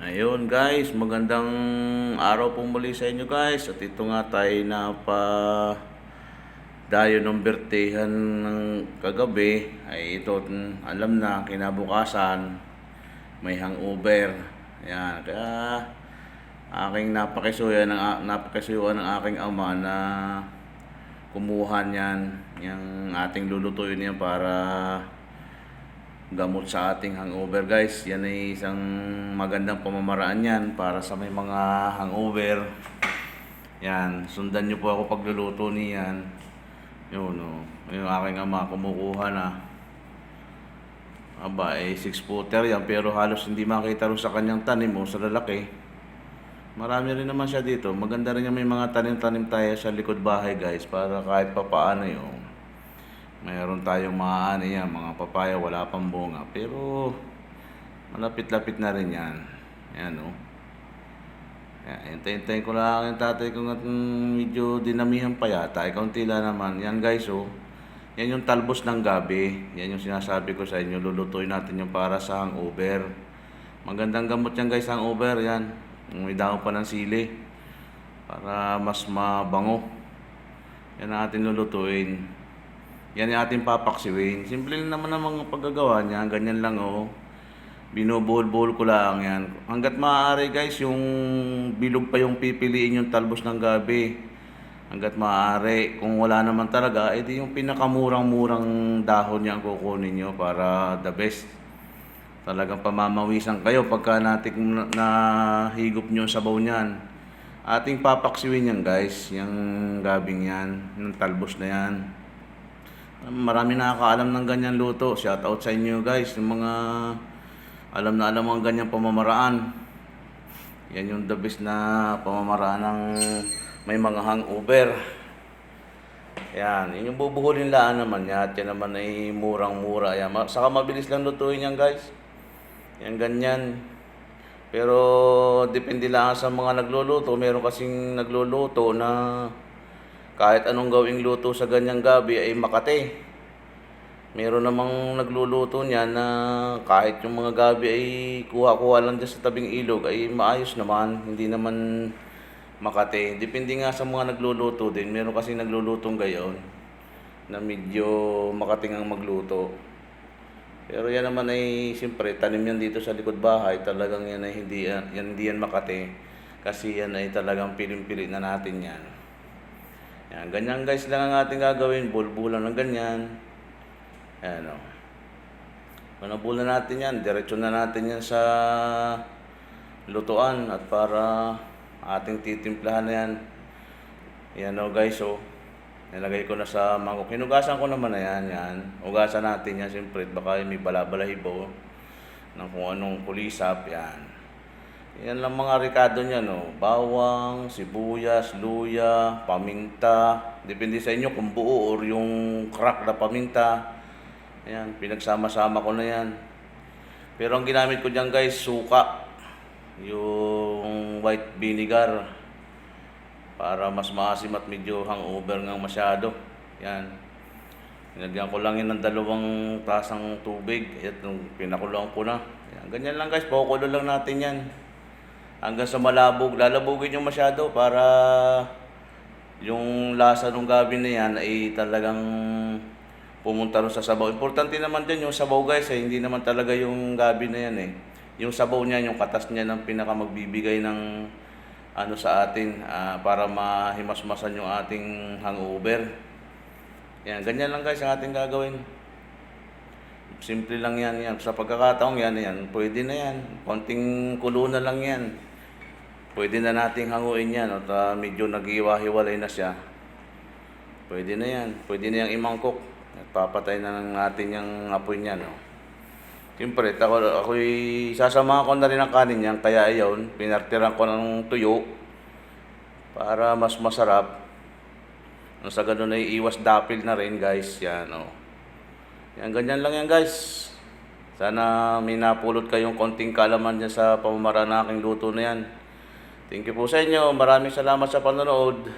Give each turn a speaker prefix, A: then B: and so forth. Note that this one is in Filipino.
A: Ayun guys, magandang araw po muli sa inyo guys. At ito nga tayo na pa dayo ng bertehan ng kagabi. Ay ito, alam na, kinabukasan, may hangover. Ayan, kaya aking napakisuyuan ng aking ama na kumuha niyan, yung ating lulutuin niya para gamot sa ating hangover guys. Yan ay isang magandang pamamaraan yan para sa may mga hangover. Yan, sundan nyo po ako pagluluto niyan. Yun o, yung aking ama kumukuha na. Aba, 6 footer yan, pero halos hindi makita rin sa kanyang tanim o sa lalaki. Marami rin naman siya dito. Maganda rin yung may mga tanim-tanim tayo sa likod bahay guys, para kahit papaano yung mayroon tayong mga mga papaya, wala pang bunga. Pero malapit-lapit na rin yan. Yan o. Hintay-hintayin ko lang yung tatay ko at medyo dinamihan pa yata. Kaunti lang naman. Yan guys o. Yan yung talbos ng gabi. Yan yung sinasabi ko sa inyo. Lulutuin natin yung para sa hangover. Magandang gamot yan guys, hangover. Yan. May dahon pa ng sili. Para mas mabango. Yan ang ating lulutuin. Yan yung ating papaksiwin. Simple lang naman ang mga paggagawa niya. Ganyan lang oh. Binubuhol-buhol ko lang yan. Hanggat maaari guys, yung bilog pa yung pipiliin yung talbos ng gabi. Hanggat maaari. Kung wala naman talaga, edi yung pinakamurang-murang dahon niya ang kukunin nyo para the best. Talagang pamamawisan kayo pagka natin nahigop nyo sabaw niyan. Ating papaksiwin yan guys. Yung gabing yan. Yung talbos na yan. Marami nakakaalam ng ganyan luto. Shout out sa inyo guys, yung mga alam na alam ang ganyan pamamaraan. Yan yung the best na pamamaraan ng may mga hangover. Yan, yun yung bubuhulin laan naman yan. At yan naman ay murang-mura. Yan. Saka mabilis lang lutuin yan guys. Yan ganyan. Pero depende lang sa mga nagluluto. Meron kasing nagluluto na kahit anong gawing luto sa ganyang gabi ay makate. Meron namang nagluluto niya na kahit yung mga gabi ay kuha-kuha lang dyan sa tabing ilog ay maayos naman. Hindi naman makate. Depende nga sa mga nagluluto din. Meron kasi naglulutong gayon na medyo makating ang magluto. Pero yan naman ay siyempre tanim yan dito sa likod bahay. Talagang yan ay hindi yan makate. Kasi yan ay talagang piling-pili na natin yan. Yan, ganyan guys lang ang ating gagawin. Bulbulan ng ganyan. Ayan o. Panabulan natin yan. Diretso na natin yan sa lutuan. At para ating titimplahan na yan. Yan o guys o. Nilagay ko na sa mangkok. Hinugasan ko naman na yan. Yan. Ugasan natin yan siyempre. Baka may balabalahibo ng kung anong kulisap. Yan. Yan lang mga ricado niya, no? Bawang, sibuyas, luya, paminta. Depende sa inyo kung buo or yung crack na paminta. Ayan, pinagsama-sama ko na yan. Pero ang ginamit ko dyan guys, suka. Yung white vinegar. Para mas maasim at medyo hangover nga masyado. Yan. Pinagyan ko lang yun ng 2 tasang tubig. At pinakuloan ko na. Yan. Ganyan lang guys, pakukulo lang natin yan. Hanggang sa malabog. Lalabugin nyo masyado para yung lasa ng gabi na yan ay talagang pumunta rin sa sabaw. Importante naman din yung sabaw guys. Hindi naman talaga yung gabi na yan eh. Yung sabaw niya, yung katas niya ng pinakamagbibigay ng ano sa atin para mahimasmasan yung ating hangover. Yan, ganyan lang guys ang ating gagawin. Simple lang yan. Sa pagkakataong yan. Pwede na yan. Konting kulo na lang yan. Pwede na nating hanguin yan. At medyo nag-iwa-hiwalay na siya. Pwede na yan. Pwede na yung imangkok. At papatay na ng natin yung apoy niya. No? Siyempre, ako'y sasamahan ko na rin ang kanin niyan. Kaya ayun, pinartiran ko ng tuyo. Para mas masarap. Sa ganun ay iwas dapil na rin guys. Yan o. Yan, ganyan lang yan guys. Sana may napulot kayong konting kaalaman dyan sa pamamaraan ng aking luto na yan. Thank you po sa inyo. Maraming salamat sa panonood.